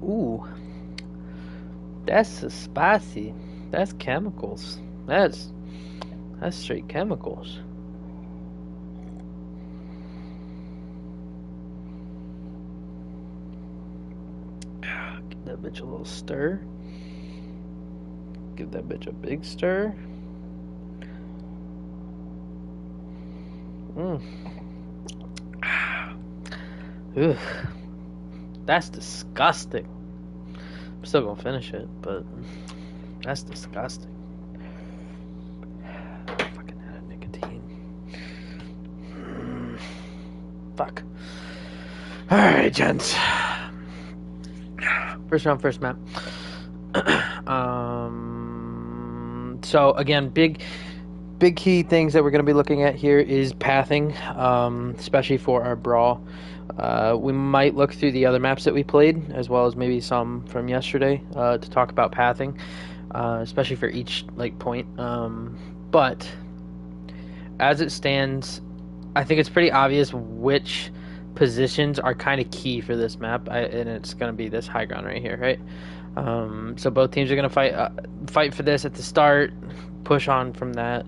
Ooh, that's spicy. That's chemicals. That's straight chemicals. Give that bitch a little stir. Give that bitch a big stir. Ugh. That's disgusting. I'm still gonna finish it, but that's disgusting. Fucking out of nicotine. Fuck. Alright, gents. First round, first map. So again, big key things that we're going to be looking at here is pathing, especially for our brawl. We might look through the other maps that we played, as well as maybe some from yesterday, to talk about pathing, especially for each point. But as it stands, I think it's pretty obvious which positions are kind of key for this map, and it's going to be this high ground right here, right? So both teams are going to fight for this at the start, push on from that.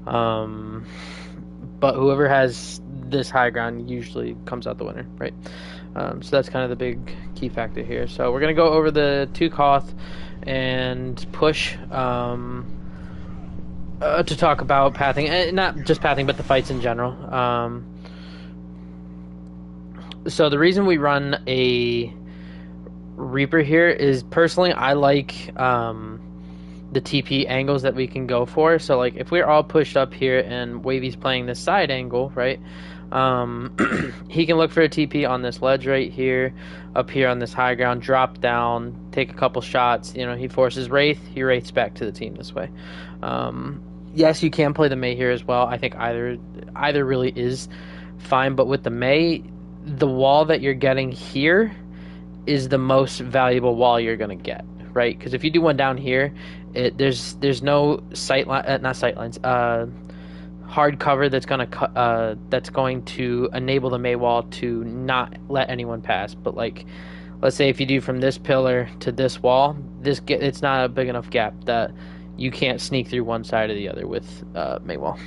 But whoever has this high ground usually comes out the winner, right? So that's kind of the big key factor here. So we're going to go over the 2 Koth and push to talk about pathing, and not just pathing, but the fights in general. So the reason we run a Reaper here is, personally, I like the TP angles that we can go for. So if we're all pushed up here and Wavy's playing this side angle, right, he can look for a TP on this ledge right here, up here on this high ground, drop down, take a couple shots. He forces Wraith, he Wraiths back to the team this way. Yes, you can play the Mei here as well. I think either really is fine, but with the Mei, the wall that you're getting here is the most valuable wall you're going to get, right? Because if you do one down here, there's no hard cover that's going to enable the Mei wall to not let anyone pass. But let's say if you do from this pillar to this wall, it's not a big enough gap that you can't sneak through one side or the other with Mei wall.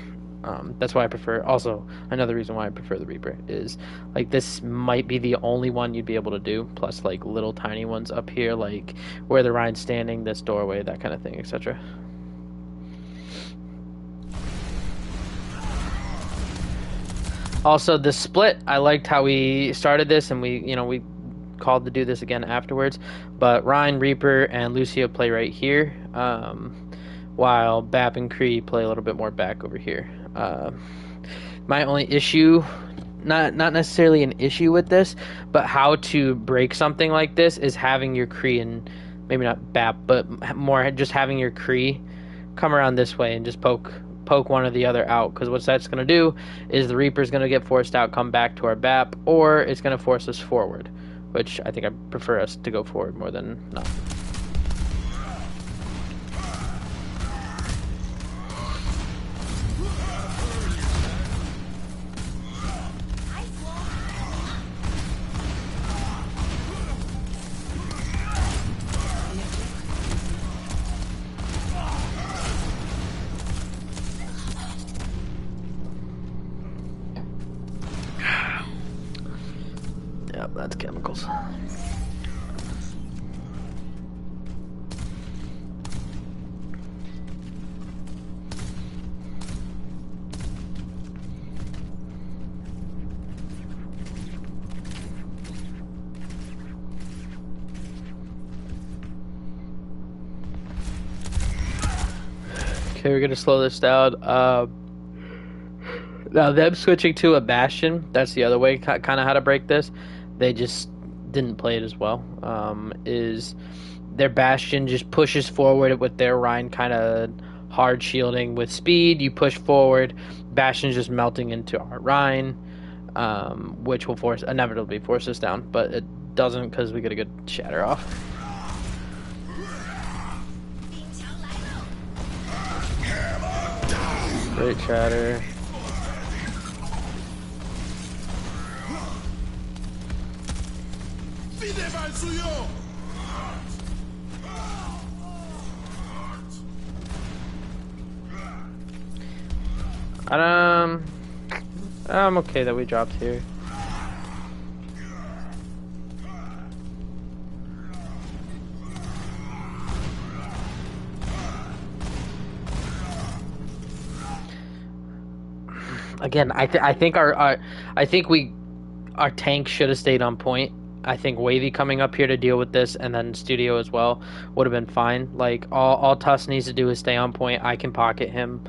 That's why I prefer. Also, another reason why I prefer the Reaper is this might be the only one you'd be able to do. Plus, little tiny ones up here, where the Rhine's standing, this doorway, that kind of thing, etc. Also, the split, I liked how we started this, and we called to do this again afterwards. But Rhine, Reaper, and Lucio play right here, while Bap and Kree play a little bit more back over here. My only issue, not necessarily an issue with this, but how to break something like this is having your Kree, and maybe not Bap, but more just having your Kree come around this way and just poke one or the other out. Because what that's going to do is the Reaper's going to get forced out, come back to our Bap, or it's going to force us forward, which I think I prefer us to go forward more than not. Yep, that's chemicals. Okay, we're gonna slow this down. Now them switching to a Bastion, that's the other way, kind of how to break this. They just didn't play it as well. Is their Bastion just pushes forward with their Rhine kind of hard shielding with speed. You push forward, Bastion's just melting into our Rhine, which will inevitably force us down, but it doesn't because we get a good shatter off. Great shatter. Um, I'm okay that we dropped here. Again, I think our tank should have stayed on point. I think Wavy coming up here to deal with this, and then Studio as well, would have been fine. Like all Tuss needs to do is stay on point. I can pocket him,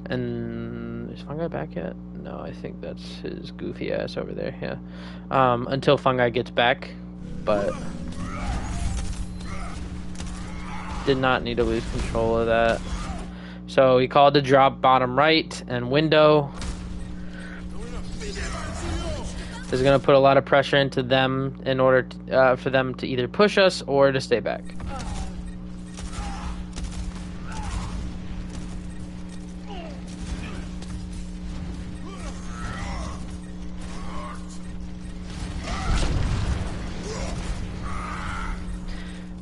and is Fungi back yet? No, I think that's his goofy ass over there. Yeah, until Fungi gets back, but did not need to lose control of that. So he called to drop bottom right and window. Is going to put a lot of pressure into them in order to, for them to either push us or to stay back.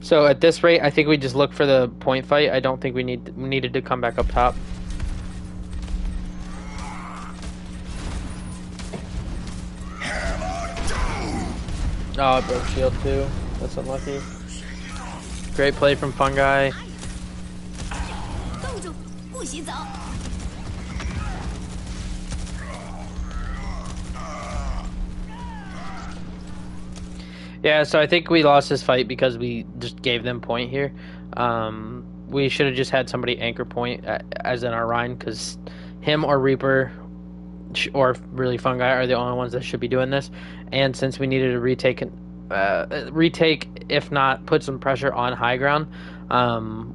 So at this rate, I think we just look for the point fight. I don't think we needed to come back up top. Oh, I broke shield too. That's unlucky. Great play from Fungi. Yeah, so I think we lost this fight because we just gave them point here. We should have just had somebody anchor point as in our Rhine, because him or Reaper or really Fungi are the only ones that should be doing this. And since we needed to retake, if not put some pressure on high ground,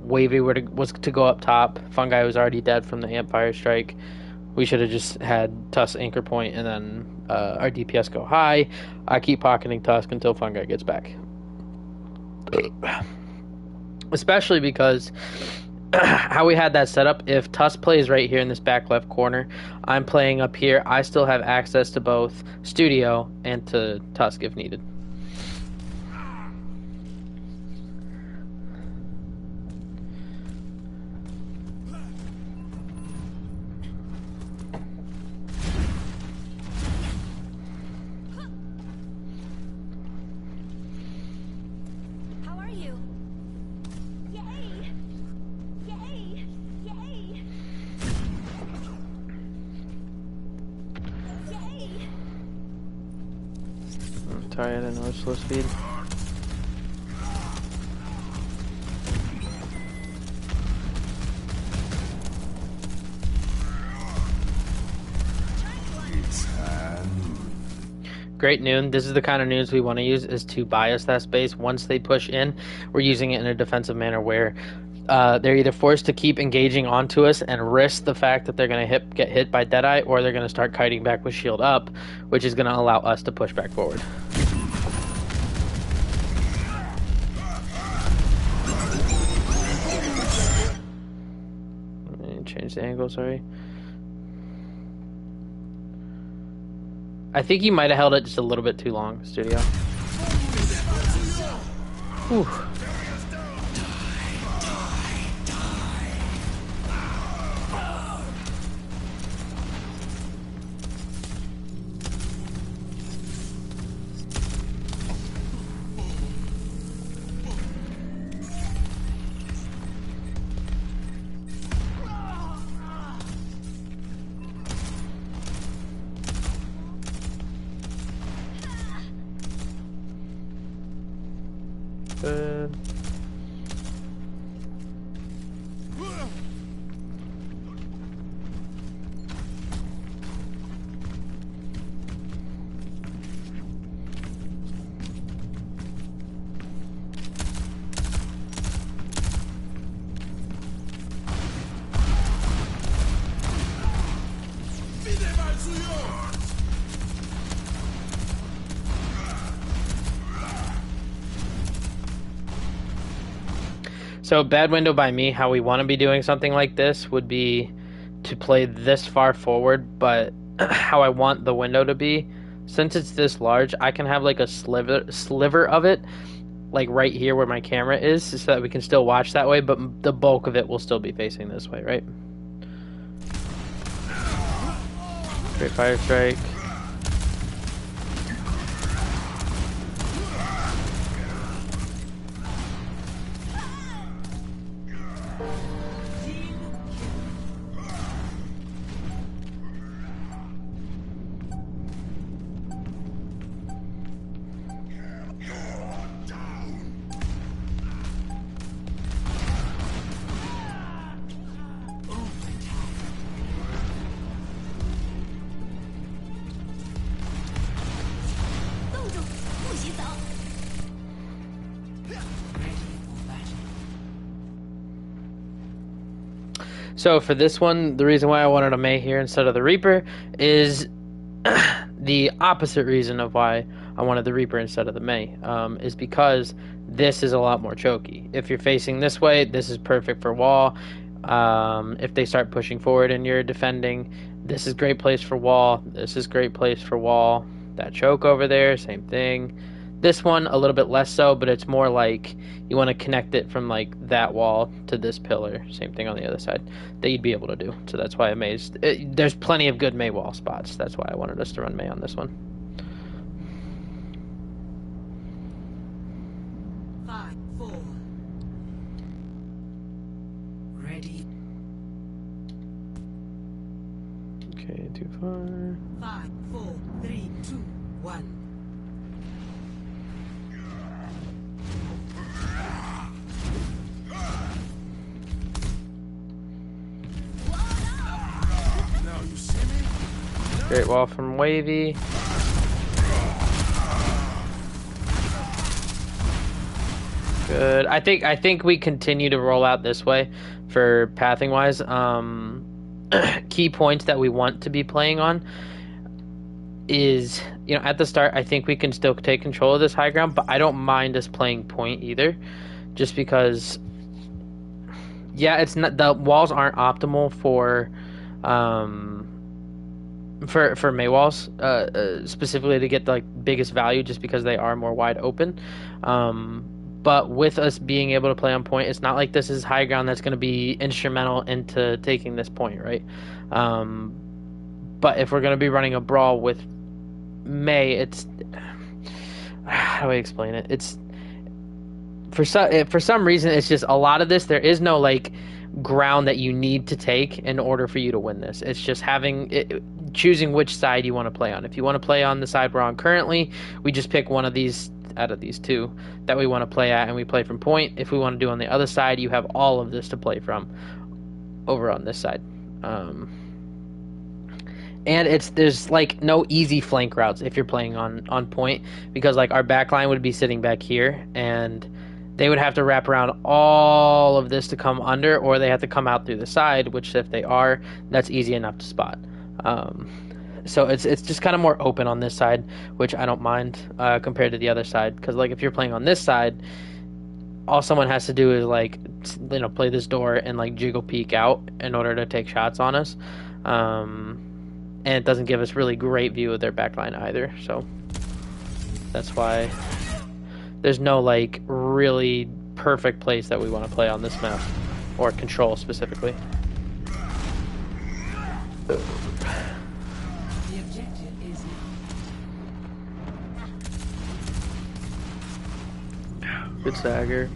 Wavy was to go up top. Fungi was already dead from the Ampfire strike. We should have just had Tusk anchor point and then our DPS go high. I keep pocketing Tusk until Fungi gets back. Especially because how we had that set up, if Tusk plays right here in this back left corner, I'm playing up here, I still have access to both Studio and to Tusk if needed. Sorry, I didn't know it's slow speed. Great Noon. This is the kind of Noons we want to use, is to bias that space. Once they push in, we're using it in a defensive manner where they're either forced to keep engaging onto us and risk the fact that they're going to get hit by Deadeye, or they're going to start kiting back with shield up, which is going to allow us to push back forward. Change the angle, sorry. I think he might have held it just a little bit too long, Studio. Whew. So bad window by me. How we want to be doing something like this would be to play this far forward, but how I want the window to be, since it's this large, I can have like a sliver of it like right here where my camera is, so that we can still watch that way, but the bulk of it will still be facing this way, right? Great Fire Strike. So for this one, the reason why I wanted a Mei here instead of the Reaper is the opposite reason of why I wanted the Reaper instead of the Mei, is because this is a lot more choky. If you're facing this way, this is perfect for wall. If they start pushing forward and you're defending, this is great place for wall. This is great place for wall. That choke over there, same thing. This one, a little bit less so, but it's more like you want to connect it from like that wall to this pillar. Same thing on the other side that you'd be able to do. So that's why I Mei. There's plenty of good Mei wall spots. That's why I wanted us to run Mei on this one. 5, 4. Ready. Okay, too far. 5, 4, 3, 2, 1. Great wall from Wavy. Good. I think we continue to roll out this way for pathing wise. Key points that we want to be playing on is, at the start, I think we can still take control of this high ground, but I don't mind us playing point either, just because, yeah, it's not, the walls aren't optimal for Mei walls, specifically to get the biggest value, just because they are more wide open. But with us being able to play on point, it's not like this is high ground that's going to be instrumental into taking this point, right? But if we're going to be running a brawl with Mei, it's, how do I explain it? It's for some reason, it's just a lot of this. There is no ground that you need to take in order for you to win this. It's just choosing which side you want to play on. If you want to play on the side we're on currently, we just pick one of these out of these two that we want to play at, and we play from point. If we want to do on the other side, you have all of this to play from over on this side. And there's no easy flank routes if you're playing on point, because our back line would be sitting back here, and they would have to wrap around all of this to come under, or they have to come out through the side, which if they are, that's easy enough to spot. So it's just kind of more open on this side, which I don't mind compared to the other side, because if you're playing on this side, all someone has to do is play this door and jiggle peek out in order to take shots on us, and it doesn't give us really great view of their backline either. So that's why there's no really perfect place that we want to play on this map, or control specifically. Good stagger.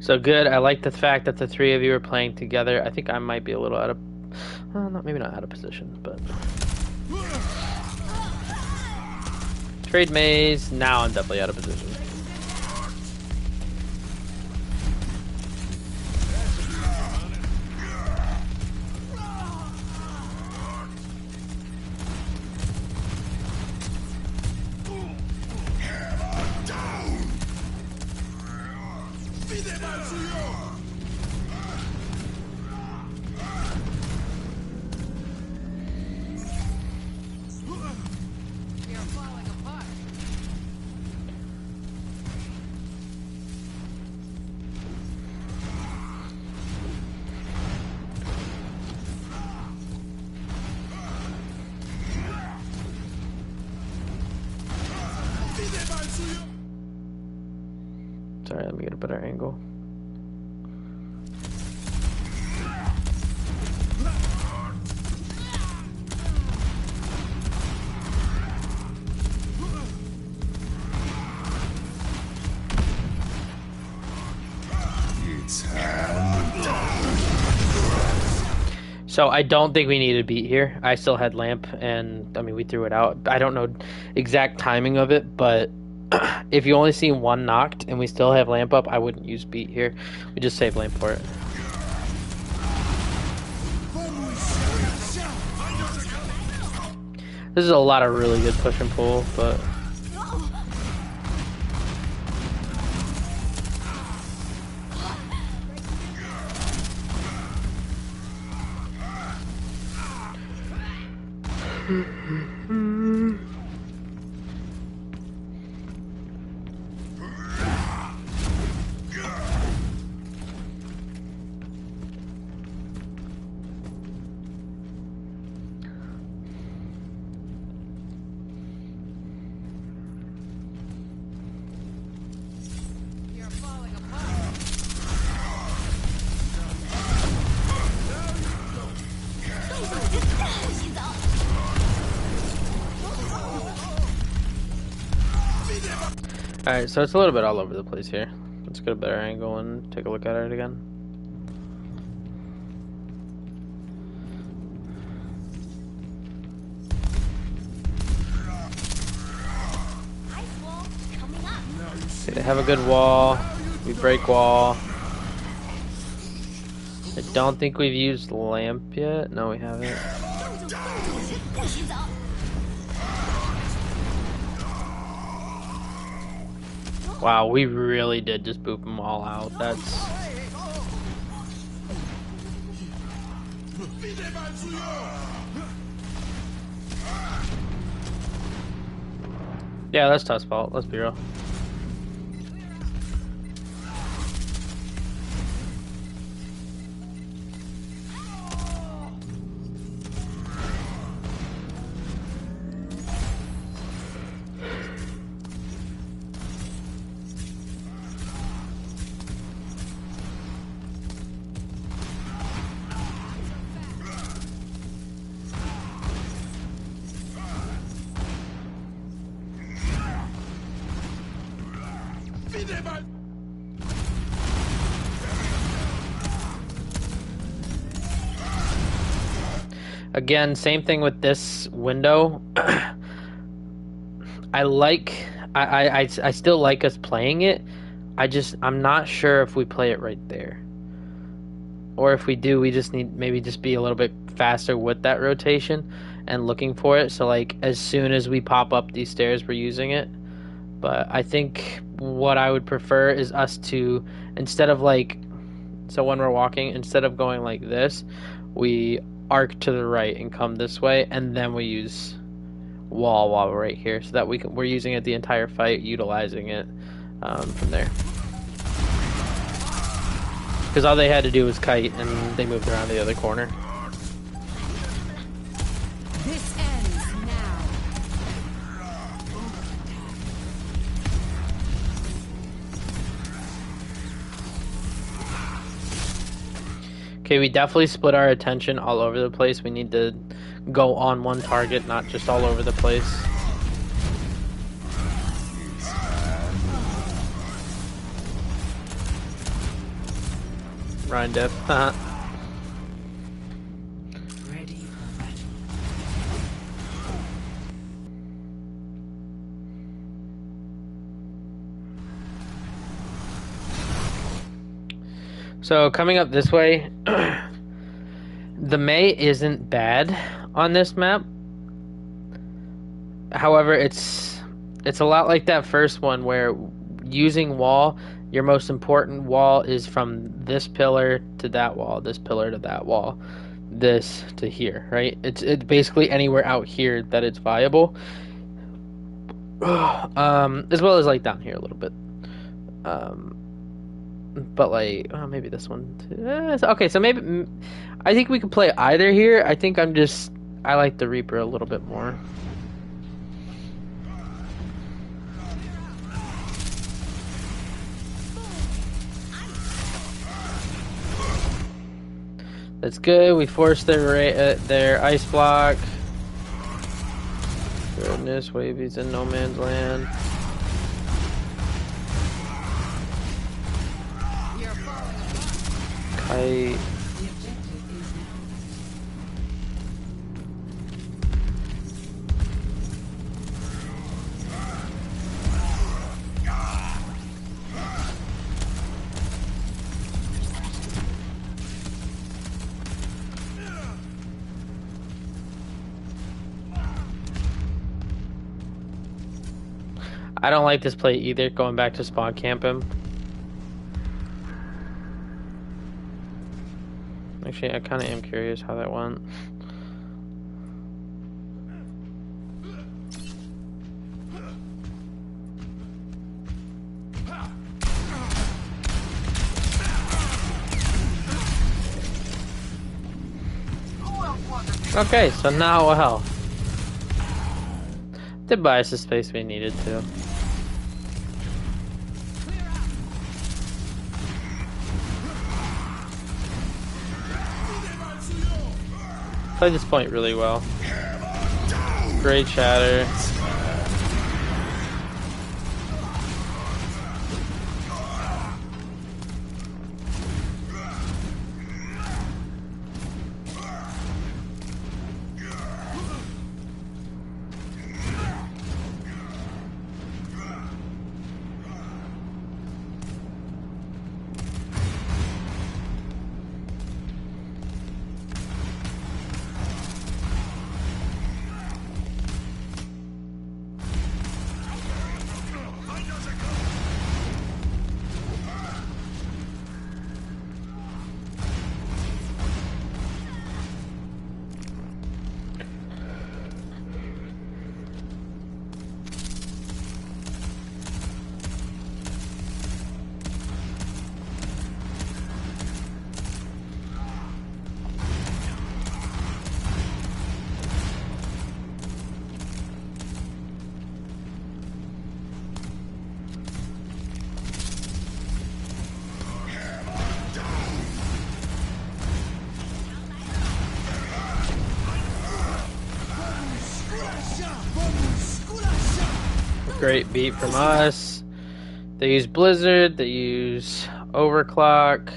So good. I like the fact that the three of you are playing together. I think I might be a little out of, maybe not out of position, but trade maze. Now I'm definitely out of position. Sorry, let me get a better angle. So I don't think we needed beat here. I still had lamp, and I mean we threw it out. I don't know exact timing of it, but if you only see one knocked and we still have lamp up, I wouldn't use beat here. We just save lamp for it. This is a lot of really good push and pull, but alright, so it's a little bit all over the place here. Let's get a better angle and take a look at it again. Okay, they have a good wall. We break wall. I don't think we've used lamp yet. No, we haven't. Wow, we really did just boop them all out. That's... yeah, that's Tusk's fault. Let's be real. Again, same thing with this window. I still like us playing it. I'm not sure if we play it right there. Or if we do, we just need maybe just be a little bit faster with that rotation and looking for it. So like as soon as we pop up these stairs, we're using it. But I think what I would prefer is us to, instead of like, so when we're walking, instead of going like this, we arc to the right and come this way, and then we use wall while we're right here, so that we're using it the entire fight, utilizing it from there. Because all they had to do was kite, and they moved around the other corner. This ends now. Okay, we definitely split our attention all over the place. We need to go on one target, not just all over the place. Ryan Dip. Ready for battle. So coming up this way, the Mei isn't bad on this map. However, it's a lot like that first one where using wall, your most important wall is from this pillar to that wall, this pillar to that wall, this to here, right? It's basically anywhere out here that it's viable. As well as like down here a little bit. But like, oh, maybe this one too. Okay, so maybe I think we could play either here. I think I like the Reaper a little bit more. That's good. We forced their ice block. Goodness, Wavy's in no man's land. Kite. I don't like this play either, going back to spawn camp him. Actually, I kind of am curious how that went. Okay, so now, well, did buy us the space we needed to. Played this point really well. Great shatter. Great beat from us. They use Blizzard, they use Overclock.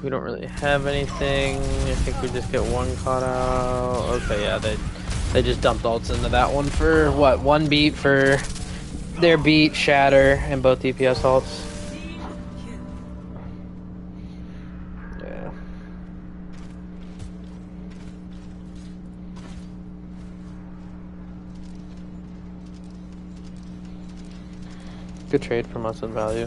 We don't really have anything. I think we just get one caught out. Okay, yeah, they just dumped ults into that one for what, one beat for their beat, Shatter, and both DPS ults. Yeah. Good trade from us in value.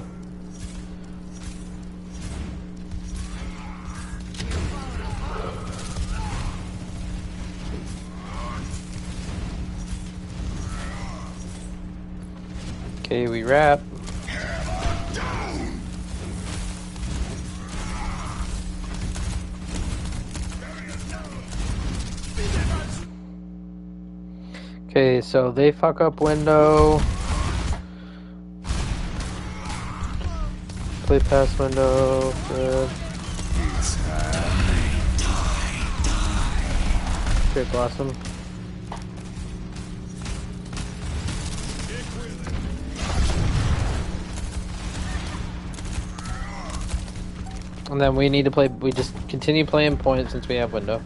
Okay, we wrap. Okay, so they fuck up window. Play past window. Good. Great Blossom. And then we need to play, we just continue playing point since we have window.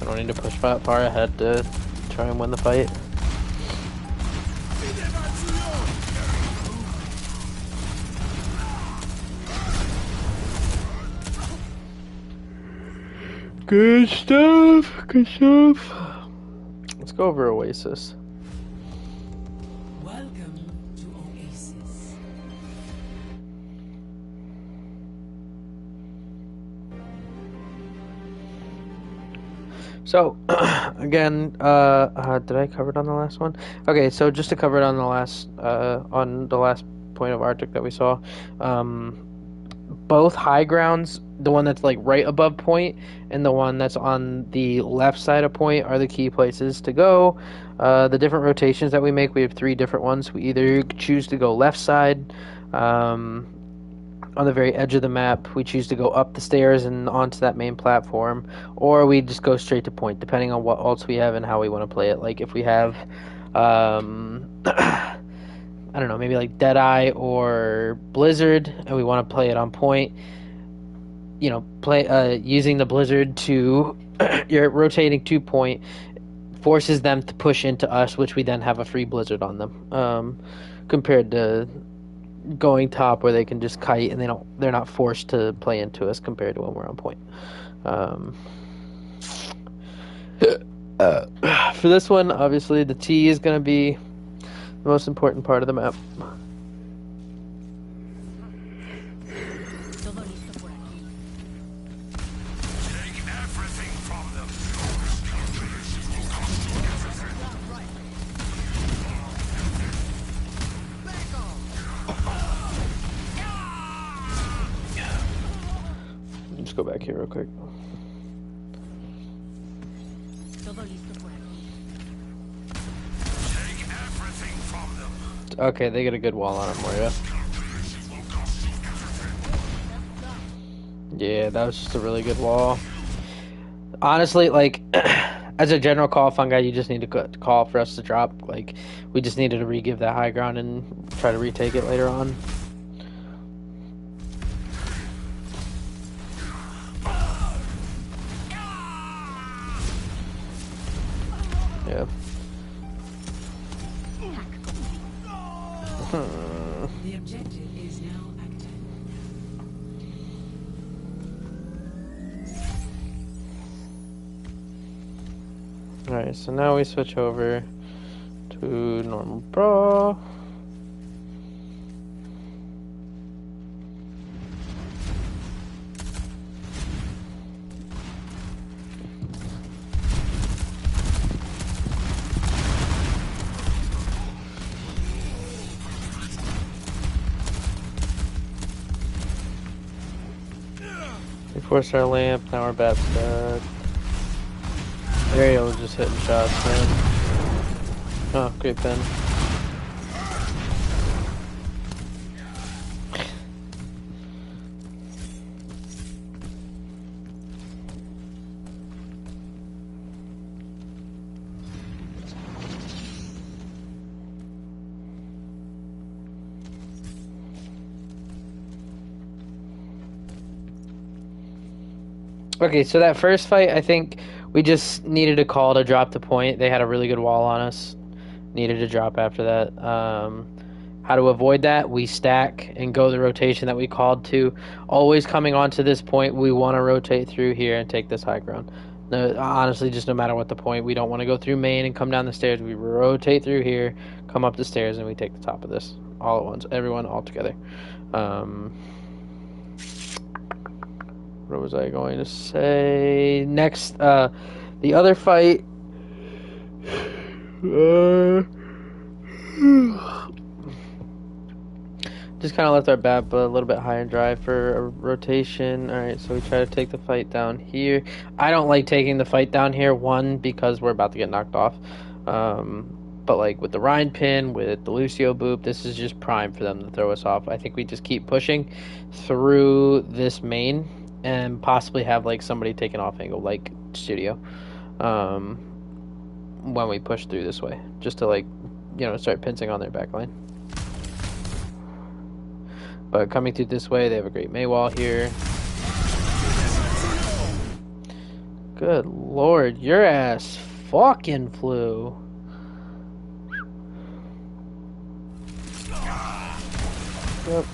I don't need to push far ahead to try and win the fight. Good stuff, good stuff. Let's go over Oasis. Welcome to Oasis. So, again, did I cover it on the last one? Okay, so just to cover it on the last point of Arctic that we saw, both high grounds, the one that's like right above point and the one that's on the left side of point, are the key places to go. The different rotations that we make, we have 3 different ones. We either choose to go left side, on the very edge of the map, we choose to go up the stairs and onto that main platform, or we just go straight to point, depending on what ults we have and how we want to play it. Like if we have, I don't know, maybe like Deadeye or Blizzard, and we want to play it on point, you know, play using the Blizzard to you're rotating to point forces them to push into us, which we then have a free Blizzard on them, compared to going top where they can just kite and they're not forced to play into us compared to when we're on point. For this one, obviously the T is going to be the most important part of the map. Just go back here real quick. Okay, they get a good wall on him, Moira. Yeah, that was just a really good wall. Honestly, like, as a general call, Fungi, you just need to call for us to drop. Like, we just needed to re-give that high ground and try to retake it later on. Yeah. The objective is now active. Alright, so now we switch over to normal brawl. We forced our lamp, now we're back stuck. Ariel was just hitting shots, man. Oh, great pen. Okay, so that first fight, I think we just needed a call to drop the point. They had a really good wall on us. Needed to drop after that. How to avoid that? We stack and go the rotation that we called to. Always coming onto this point, we want to rotate through here and take this high ground. No, honestly, just no matter what the point, we don't want to go through main and come down the stairs. We rotate through here, come up the stairs, and we take the top of this all at once. Everyone all together. What was I going to say? Next, the other fight. Just kind of left our bat a little bit high and dry for a rotation. Alright, so we try to take the fight down here. I don't like taking the fight down here, one, because we're about to get knocked off. But like with the Rhine pin, with the Lucio boop, this is just prime for them to throw us off. I think we just keep pushing through this main and possibly have like somebody take an off angle like Studio when we push through this way, just to like, you know, start pincing on their backline. But coming through this way, they have a great Mei wall here. Good lord, your ass fucking flew. Yep.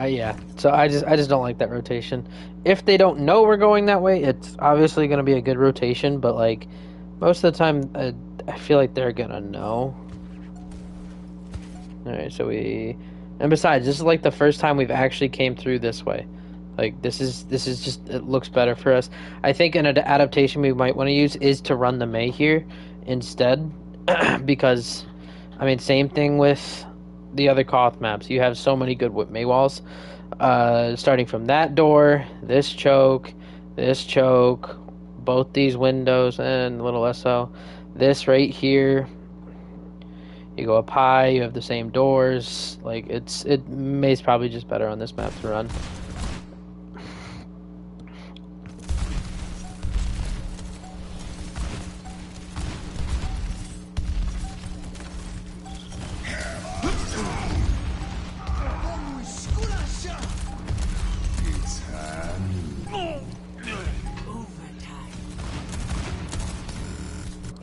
Yeah, so I just don't like that rotation. If they don't know we're going that way, it's obviously going to be a good rotation, but like most of the time I feel like they're going to know. Alright, so and besides, this is like the first time we've actually came through this way. Like this is just, it looks better for us. I think an adaptation we might want to use is to run the Mei here instead, because I mean same thing with the other Koth maps. You have so many good Mei walls. Starting from that door, this choke, both these windows, and a little less so. This right here. You go up high, you have the same doors. Like it Mei's probably just better on this map to run.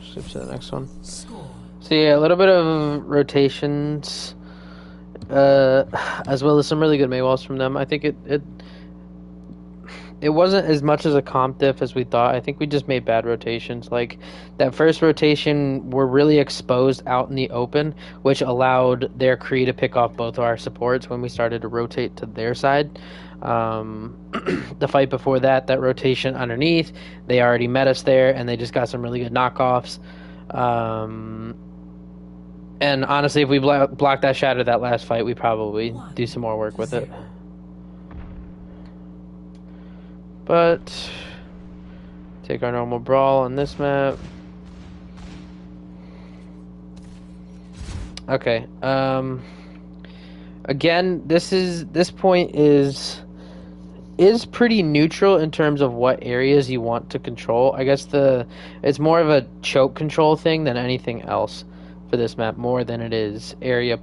Skip to the next one. So yeah, a little bit of rotations, as well as some really good Mei walls from them. I think it wasn't as much as a comp diff as we thought. I think we just made bad rotations. Like that first rotation, we're really exposed out in the open, which allowed their Kree to pick off both of our supports when we started to rotate to their side. The fight before that rotation underneath, they already met us there, and they just got some really good knockoffs. And honestly, if we block that shatter that last fight, we probably do some more work with it. But take our normal brawl on this map. Okay. Again, this point is pretty neutral in terms of what areas you want to control. I guess it's more of a choke control thing than anything else for this map, more than it is area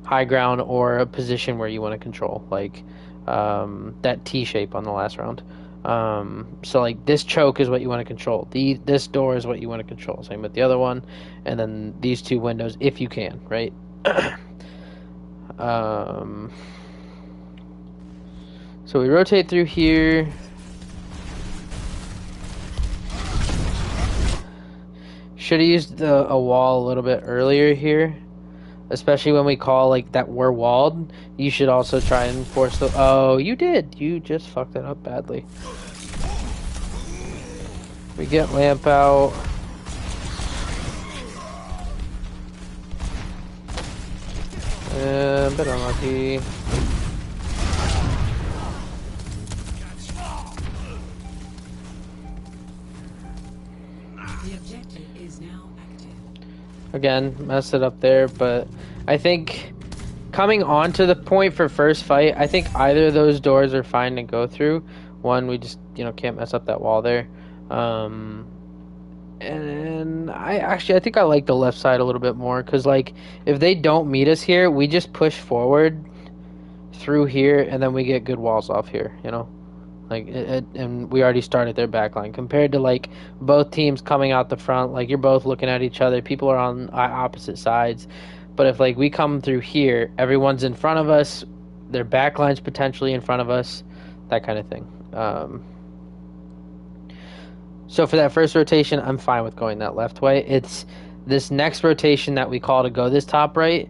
high ground or a position where you want to control, like that T shape on the last round. So like this choke is what you want to control. This door is what you want to control. Same with the other one, and then these two windows if you can, right? So we rotate through here. Should have used a wall a little bit earlier here, especially when we call like that we're walled. You should also try and force the. Oh, you did. You just fucked it up badly. We get lamp out. A bit unlucky. The objective is now active. Again, messed it up there, but I think coming on to the point for first fight, I think either of those doors are fine to go through. One, we just, can't mess up that wall there. And I think I like the left side a little bit more, because like if they don't meet us here, we just push forward through here, and then we get good walls off here, like and we already started their backline compared to like both teams coming out the front. Like you're both looking at each other, people are on opposite sides. But if like we come through here, everyone's in front of us, their backline's potentially in front of us, that kind of thing. So for that first rotation, I'm fine with going that left way. It's this next rotation that we call to go this top right.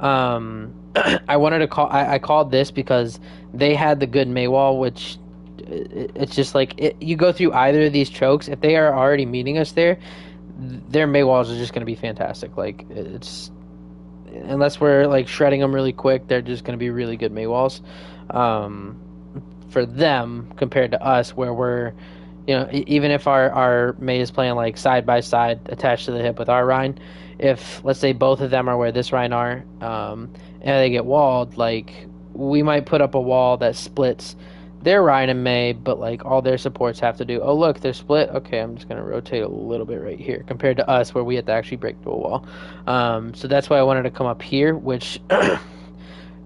I wanted to call. I called this because they had the good Mei wall, which it's just like you go through either of these chokes. If they are already meeting us there, their Mei walls are just going to be fantastic. Like it's unless we're like shredding them really quick, they're just going to be really good Mei walls. For them compared to us, where we're even if our Mei is playing like side by side attached to the hip with our Rhine, if let's say both of them are where this Rhine are, and they get walled, like we might put up a wall that splits their Rhine and Mei, but like all their supports have to do, oh look, they're split, okay, I'm just going to rotate a little bit right here, compared to us where we have to actually break through a wall. So that's why I wanted to come up here, which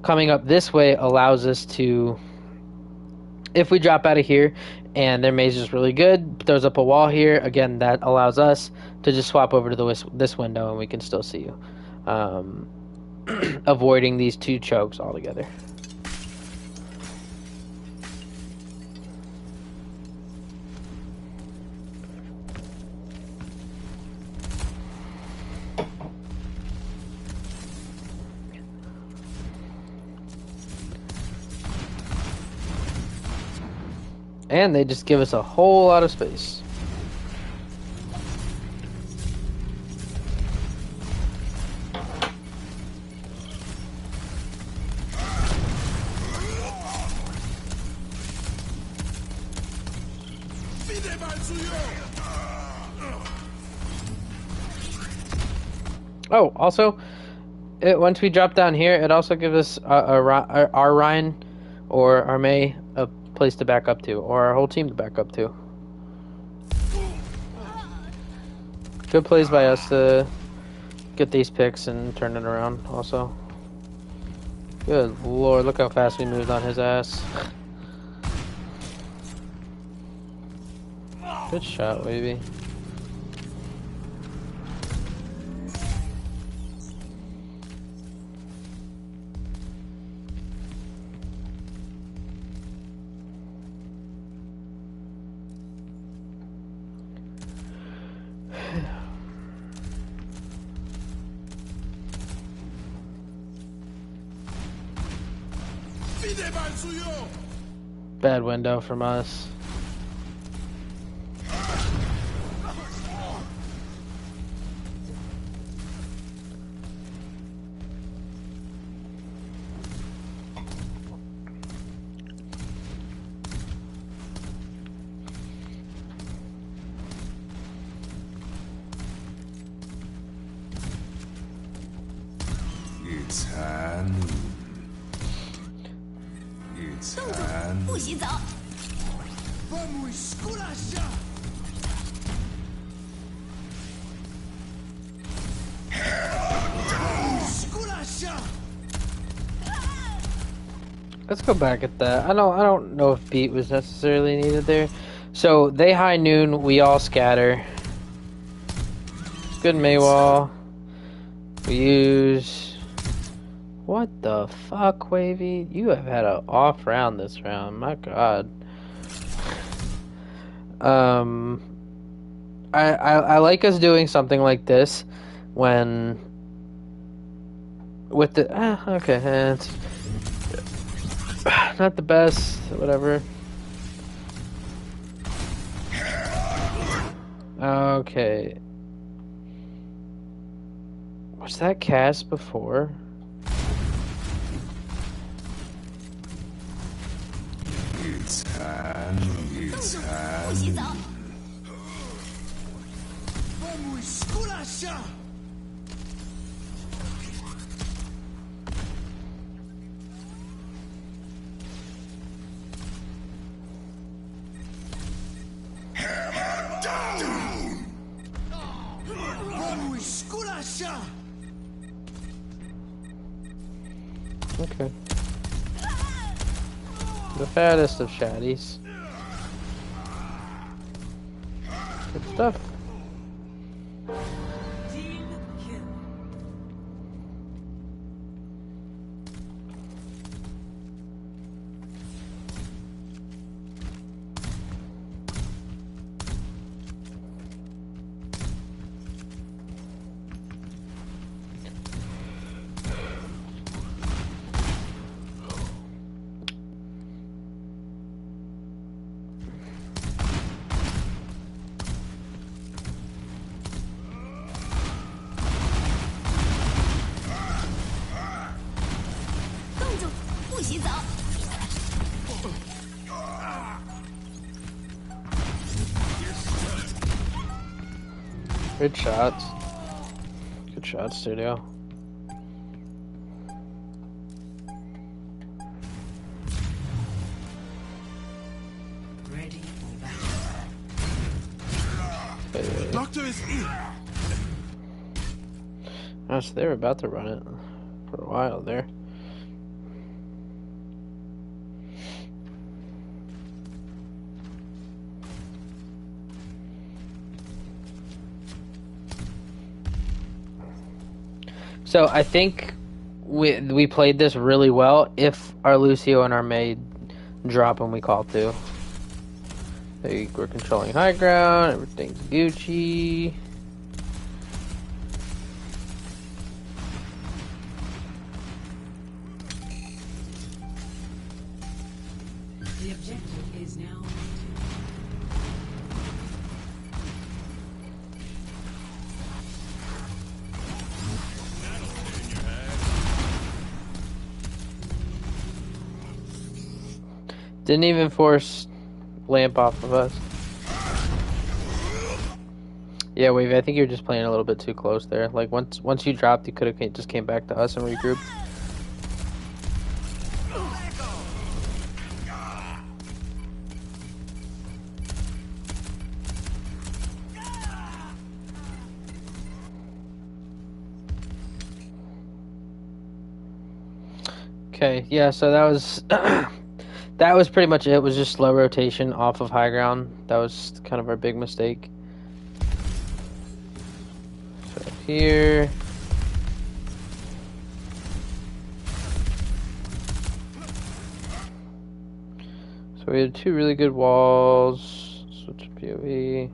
coming up this way allows us to, if we drop out of here and their Mei's just really good, throws up a wall here, again, that allows us to just swap over to this window and we can still see you. Avoiding these two chokes altogether. And they just give us a whole lot of space. Oh, also, once we drop down here, it also gives us our Ryan or our May a place to back up to, or our whole team to back up to. Good plays by us to get these picks and turn it around, also. Good lord, look how fast we moved on his ass. Good shot, Wavy. Bad window from us. It's Hanu. It's Hanu. 不洗澡。 Vamos esculachar! Let's go back at that. I don't know if beat was necessarily needed there. So they high noon, we all scatter. Good Maywall. We use. What the fuck, Wavy? You have had an off round this round. My god. I like us doing something like this when with the okay, it's not the best, whatever. Okay. Was that cast before? It's Hanu. It's 不洗澡。 Hanu. Vamos esculachar! Vamos esculachar! Okay. The fattest of shaddies. Good stuff. Team kill. Good shots. Good shots, Studio. Ready for battle. Wait. Doctor is in. Oh, so they were about to run it for a while there. So I think we played this really well if our Lucio and our May drop when we call to. We're controlling high ground, everything's Gucci. The objective is now active. Didn't even force lamp off of us. Yeah, Wavy, I think you're just playing a little bit too close there. Like, once you dropped, you could have just came back to us and regrouped. Okay, yeah, so that was that was pretty much it. It was just slow rotation off of high ground. That was kind of our big mistake. So here. So we had two really good walls. Switch POV.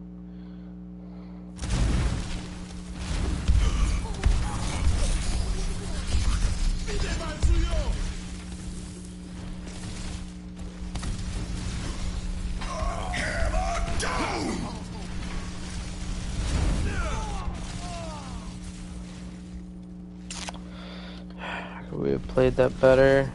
We have played that better.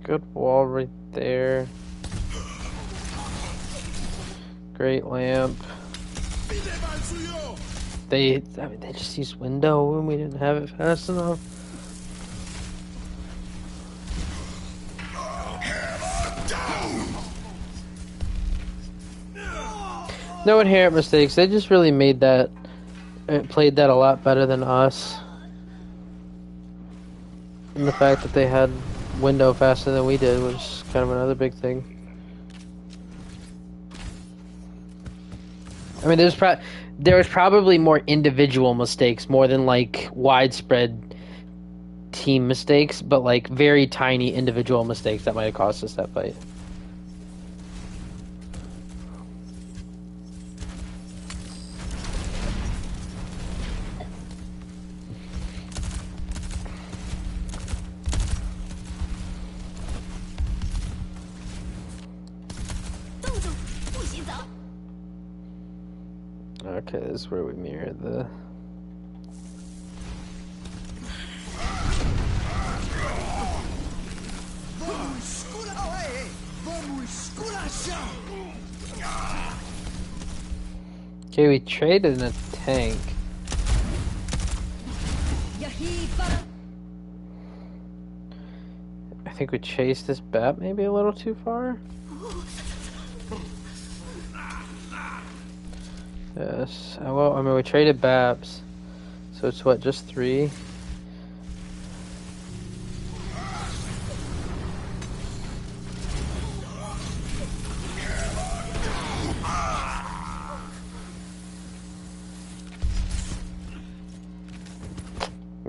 Good wall right there. Great lamp. They just used window and we didn't have it fast enough. No inherent mistakes. They just really made that, played that a lot better than us. And the fact that they had window faster than we did was kind of another big thing. I mean, there was probably more individual mistakes more than like widespread team mistakes, but like very tiny individual mistakes that might have cost us that fight. Okay, this is where we mirror the... Okay, we traded in a tank. I think we chased this bat maybe a little too far. Yes. Well, I mean, we traded Babs. So it's what, just 3?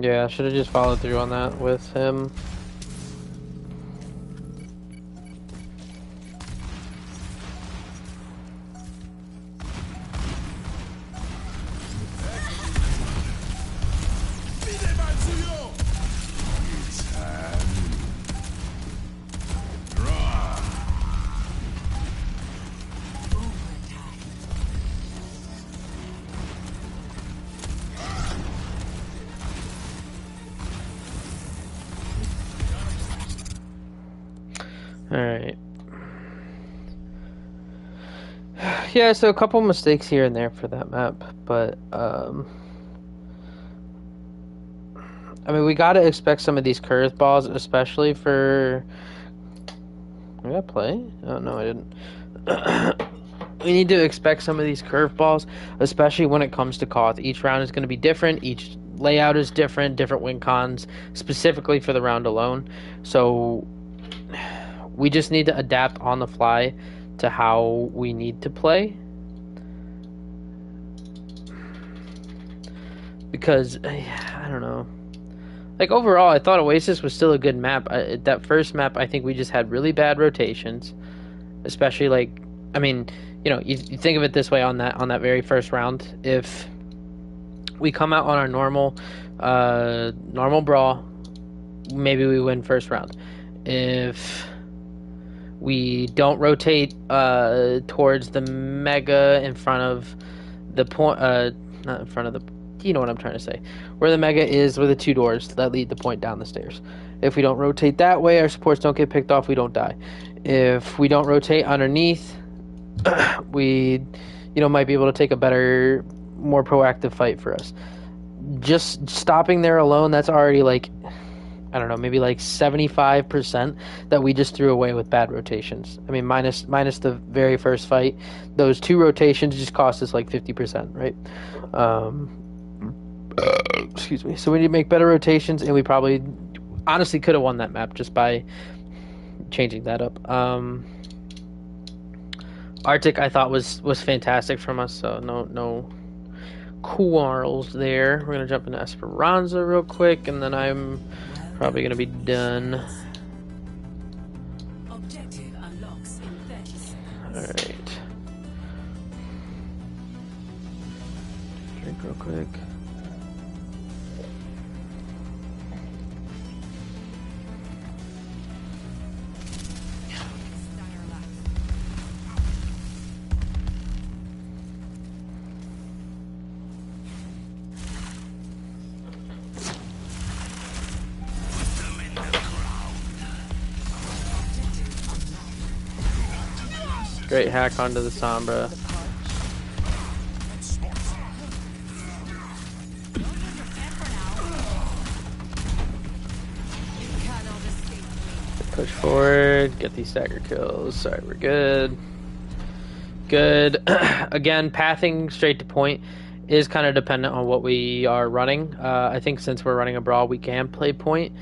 Yeah, I should have just followed through on that with him. Alright. Yeah, so a couple mistakes here and there for that map, but, I mean, we gotta expect some of these curveballs, especially for... Did I play? Oh, no, I didn't. We need to expect some of these curveballs, especially when it comes to Koth. Each round is going to be different, each layout is different win cons, specifically for the round alone. So... we just need to adapt on the fly to how we need to play. Because, I don't know. Like, overall, I thought Oasis was still a good map. That first map, I think we just had really bad rotations. Especially, like, I mean, you know, you think of it this way on that very first round. If we come out on our normal brawl, maybe we win first round. If... we don't rotate towards the mega in front of the point, not in front of the. You know what I'm trying to say. Where the mega is, where the 2 doors that lead the point down the stairs. If we don't rotate that way, our supports don't get picked off. We don't die. If we don't rotate underneath, we, might be able to take a better, more proactive fight for us. Just stopping there alone, that's already like, I don't know, maybe like 75% that we just threw away with bad rotations. I mean, minus the very first fight, those 2 rotations just cost us like 50%, right? Excuse me. So we need to make better rotations, and we probably honestly could have won that map just by changing that up. Arctic I thought was fantastic from us, so no quarrels there. We're gonna jump into Esperanza real quick, and then I'm probably gonna be done. Objective unlocks in 30 seconds. Alright. Drink real quick. Great hack onto the Sombra. Push forward, get these stagger kills. Sorry, we're good. Good. Again, pathing straight to point is kind of dependent on what we are running. I think since we're running a brawl, we can play point.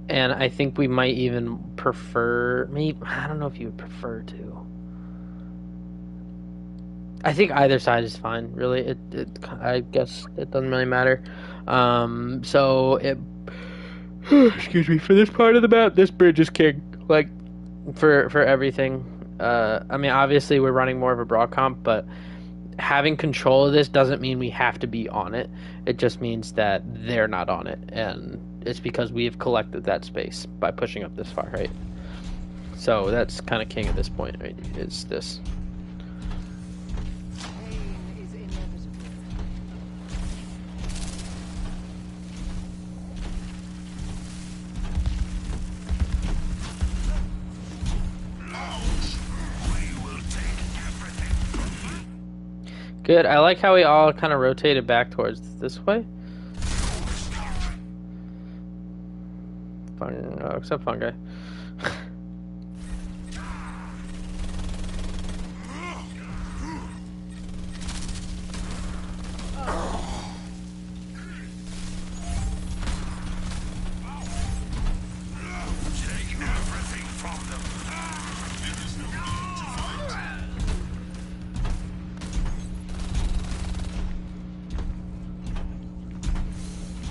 And I think we might even prefer... Maybe, I don't know if you would prefer to. I think either side is fine, really. I guess it doesn't really matter. Excuse me, for this part of the map, this bridge is king. Like, for everything. I mean, obviously we're running more of a brawl comp, but having control of this doesn't mean we have to be on it. It just means that they're not on it, and it's because we have collected that space by pushing up this far, right? So that's kind of king at this point, right? It's this. Good. I like how we all kind of rotated back towards this way. Except fungi.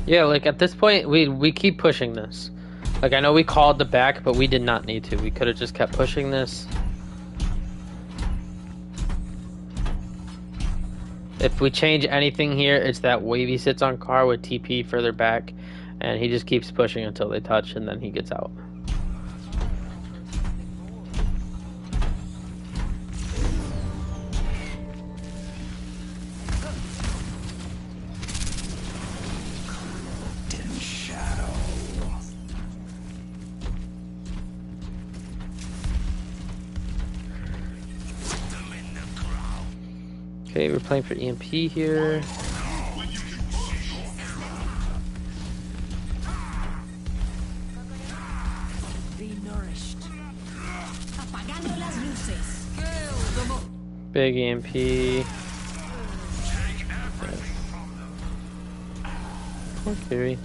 Yeah, like at this point, we keep pushing this. Like, I know we called the back, but we did not need to. We could have just kept pushing this. If we change anything here, it's that Wavy sits on car with TP further back, and he just keeps pushing until they touch, and then he gets out. Okay, we're playing for EMP here. Be nourished. Apagando las luces. Big EMP. Poor Kiri.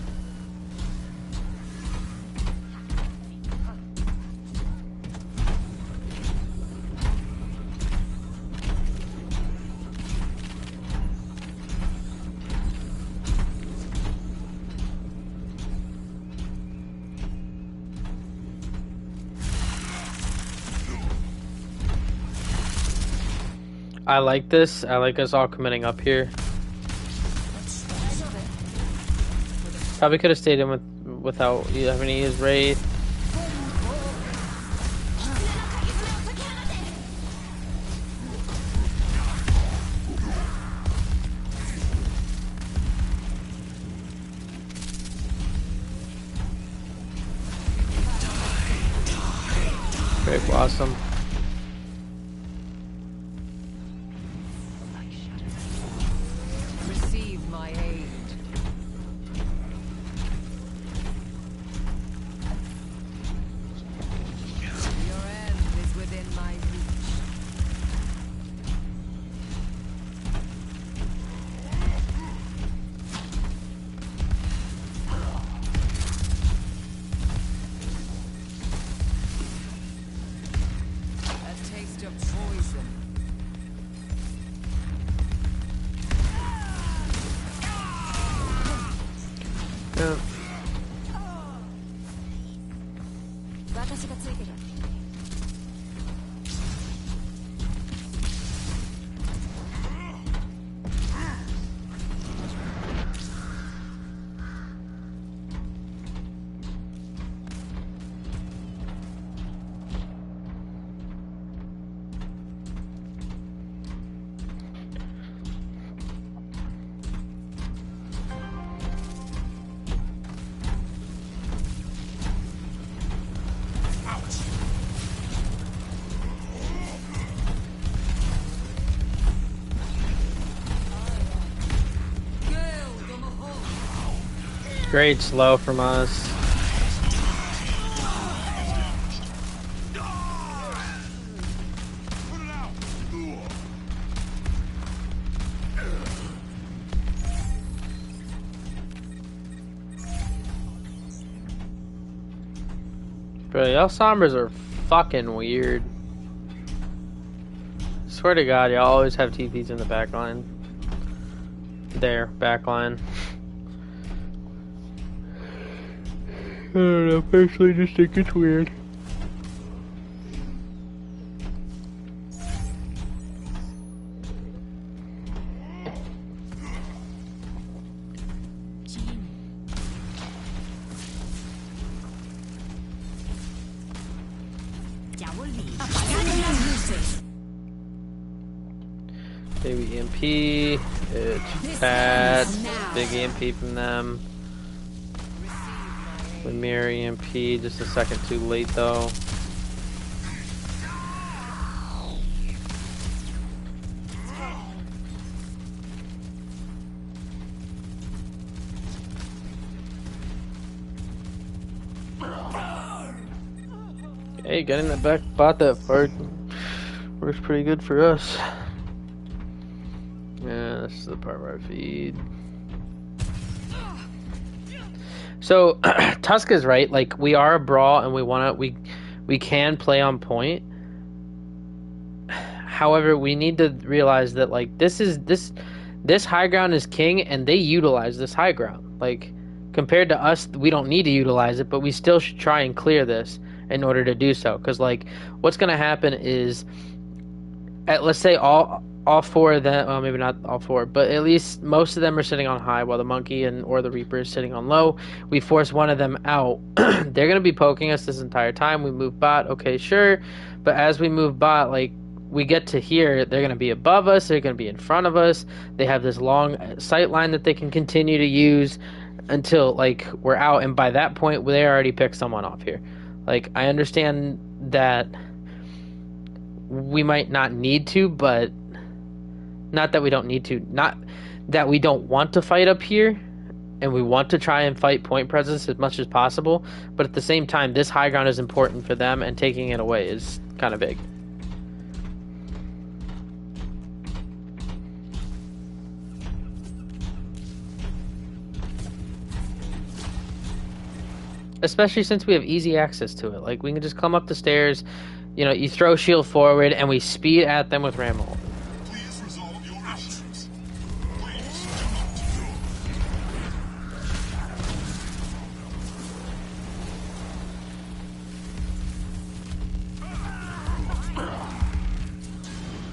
I like this. I like us all committing up here. Probably could have stayed in without having to use Wraith. Great Blossom. Receive my aid. Your end is within my reach. A taste of poison. Yeah. 私がついてる。 Great slow from us. Bro, y'all Sombras are fucking weird. Swear to God, y'all always have TPs in the back line. There, back line. I don't know, personally just think it's weird. Ya volví. Apagando las luces. Baby EMP, it's bad. Big EMP from them. With mirror EMP, just a second too late though. Hey, getting that back bot that far works pretty good for us. Yeah, this is the part where I feed. So Tusk is right. Like, we are a brawl, and we can play on point. However, we need to realize that like this high ground is king, and they utilize this high ground. Like, compared to us, we don't need to utilize it, but we still should try and clear this in order to do so. Because like, what's gonna happen is, let's say all four of them, well, maybe not all four, but at least most of them are sitting on high while the monkey or the reaper is sitting on low. We force one of them out. They're going to be poking us this entire time. We move bot, okay, sure. But as we move bot, like, we get to here, they're going to be above us. They're going to be in front of us. They have this long sight line that they can continue to use until, like, we're out. And by that point, they already picked someone off here. Like, I understand that we might not need to, but not that we don't need to, not that we don't want to fight up here, and we want to try and fight point presence as much as possible, but at the same time, this high ground is important for them, and taking it away is kind of big. Especially since we have easy access to it. Like, we can just come up the stairs, you know, you throw shield forward, and we speed at them with Ramble. Please resolve your issues. Please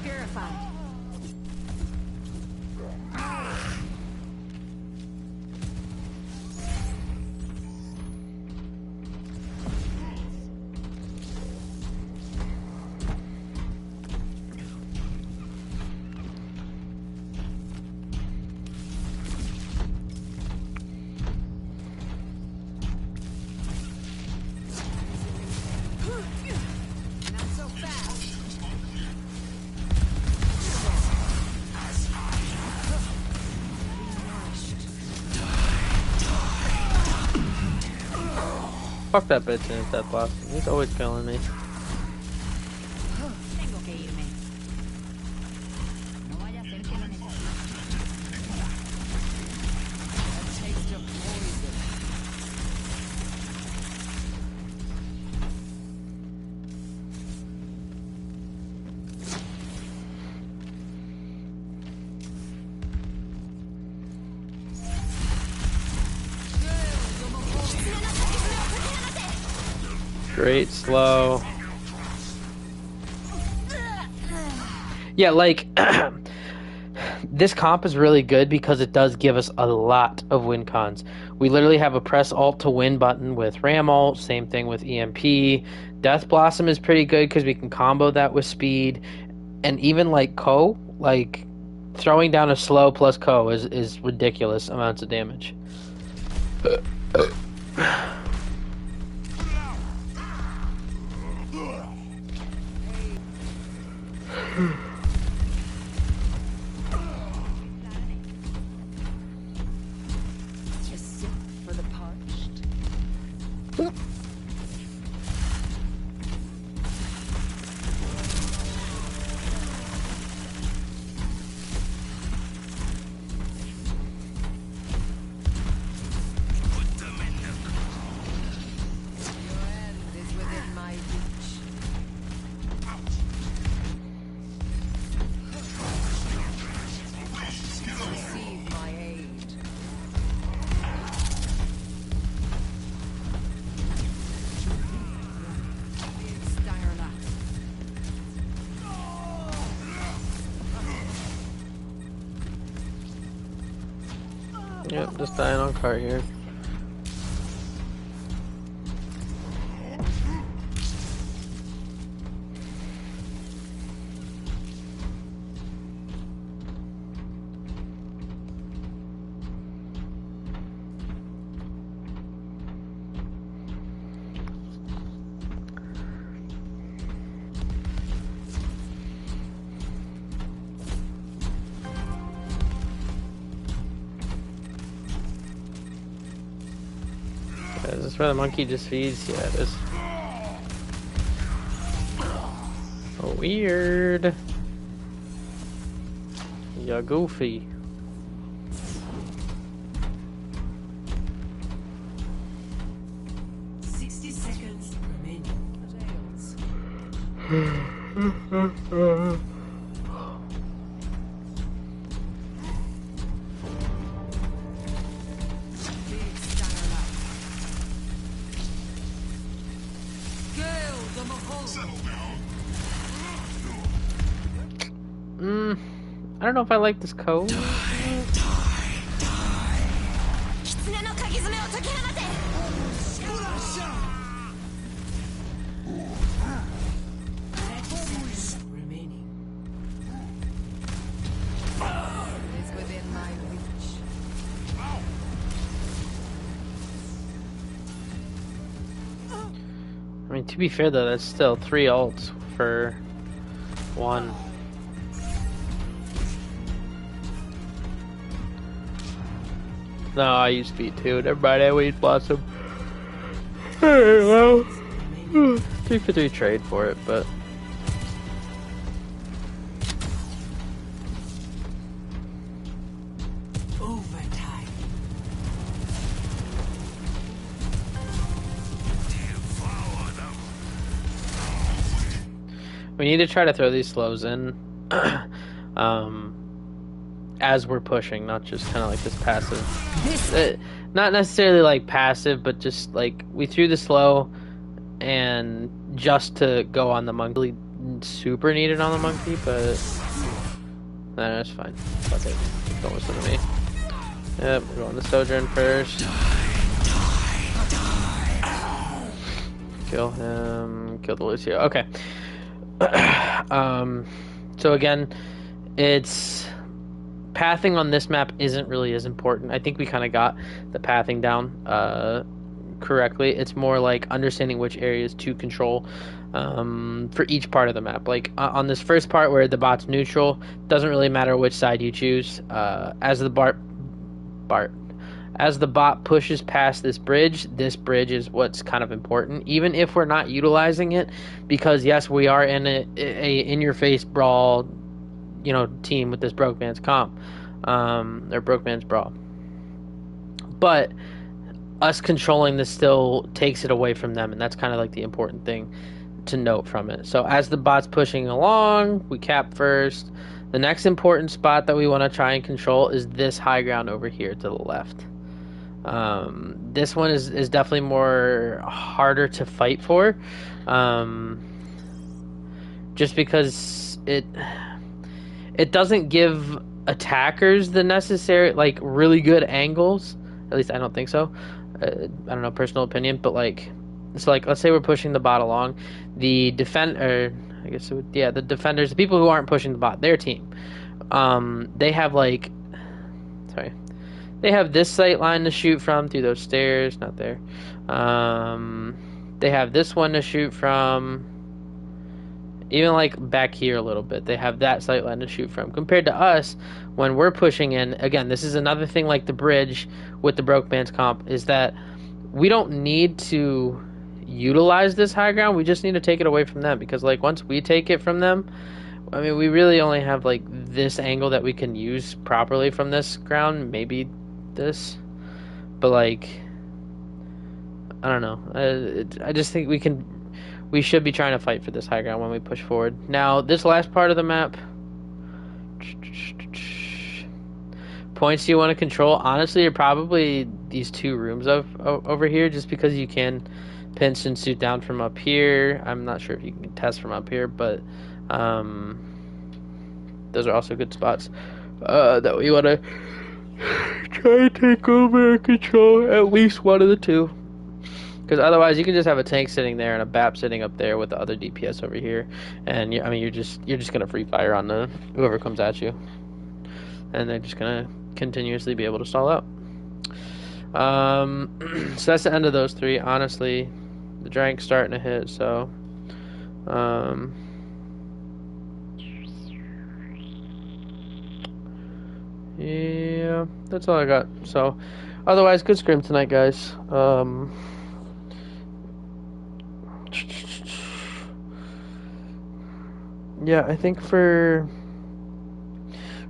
Purified. fuck that bitch in his Death Blossom. He's always killing me. Tengo que irme. No vaya a ser que lo necesite. A taste of poison. Great slow. Yeah, like this comp is really good because it does give us a lot of win cons. We literally have a press alt to win button with Ram alt, same thing with EMP. Death Blossom is pretty good because we can combo that with speed. And even like Ko, like throwing down a slow plus Ko is ridiculous amounts of damage. Just sit for the parched. Your end is within my reach. Receive my aid. Steyerla. Yep, just dying on cart here. Is this where the monkey just feeds? Yeah, it is. Oh, weird. Yeah, goofy. I don't know if I like this code. 狐の鍵爪を解き放て Is within my reach. I mean, to be fair though, that's still 3 ults for 1. No, I use speed too. Never mind, I wait Blossom. Alright, well. 3 for 3 trade for it, but. We need to try to throw these slows in as we're pushing, not just kind of like this passive. Not necessarily like passive, but just like we threw the slow and just to go on the monkey. Really super needed on the monkey, but that's fine. Fuck it. Don't listen to me. Yep, we're going to Sojourn first. Kill him. Kill the Lucio. Okay. So again, it's pathing on this map isn't really as important. I think we kind of got the pathing down correctly. It's more like understanding which areas to control for each part of the map. Like on this first part where the bot's neutral, doesn't really matter which side you choose. As the as the bot pushes past this bridge is what's kind of important, even if we're not utilizing it, because yes, we are in a in-your-face brawl, team with this Broke Man's comp, or Broke Man's Brawl. But us controlling this still takes it away from them, and that's kind of like the important thing to note from it. So as the bot's pushing along, we cap first. The next important spot that we want to try and control is this high ground over here to the left. This one is definitely more harder to fight for, just because it doesn't give attackers the necessary, like, really good angles. At least I don't think so. I don't know, personal opinion, but so let's say we're pushing the bot along, the the defenders, the people who aren't pushing the bot, their team, they have they have this sight line to shoot from through those stairs, not there. They have this one to shoot from, even like back here a little bit. They have that sight line to shoot from. Compared to us, when we're pushing in, again, this is another thing like the bridge with the Broke Man's comp, is that we don't need to utilize this high ground. We just need to take it away from them, because like once we take it from them, I mean, we really only have like this angle that we can use properly from this ground, maybe this, but like I don't know. I just think we should be trying to fight for this high ground when we push forward. Now, this last part of the map, points you want to control, honestly, are probably these two rooms over here, just because you can pinch and shoot down from up here. I'm not sure if you can test from up here, but those are also good spots that we want to try and take over and control at least one of the two. Because otherwise, you can just have a tank sitting there and a BAP sitting up there with the other DPS over here, and you're just gonna free fire on whoever comes at you, and they're just gonna continuously be able to stall out. So that's the end of those three. Honestly, the drank's starting to hit, so yeah, that's all I got. So otherwise, good scrim tonight, guys. Yeah, I think for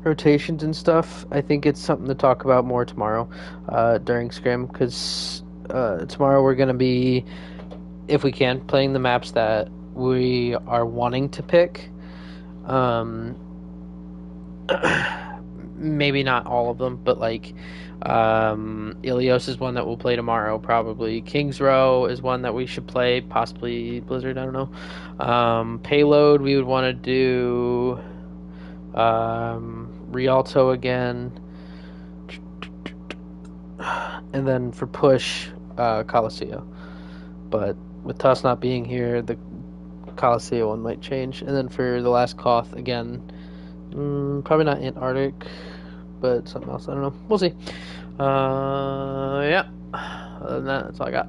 rotations and stuff, I think it's something to talk about more tomorrow during scrim, because tomorrow we're going to be, if we can, playing the maps that we are wanting to pick. Maybe not all of them, but like Ilios is one that we'll play tomorrow, probably. King's Row is one that we should play, possibly Blizzard, I don't know. Payload, we would want to do Rialto again, and then for push, Coliseum. But with Tuss not being here, the Coliseum one might change. And then for the last Koth, again, probably not Antarctic, but something else. I don't know. We'll see. Yeah. Other than that, that's all I got.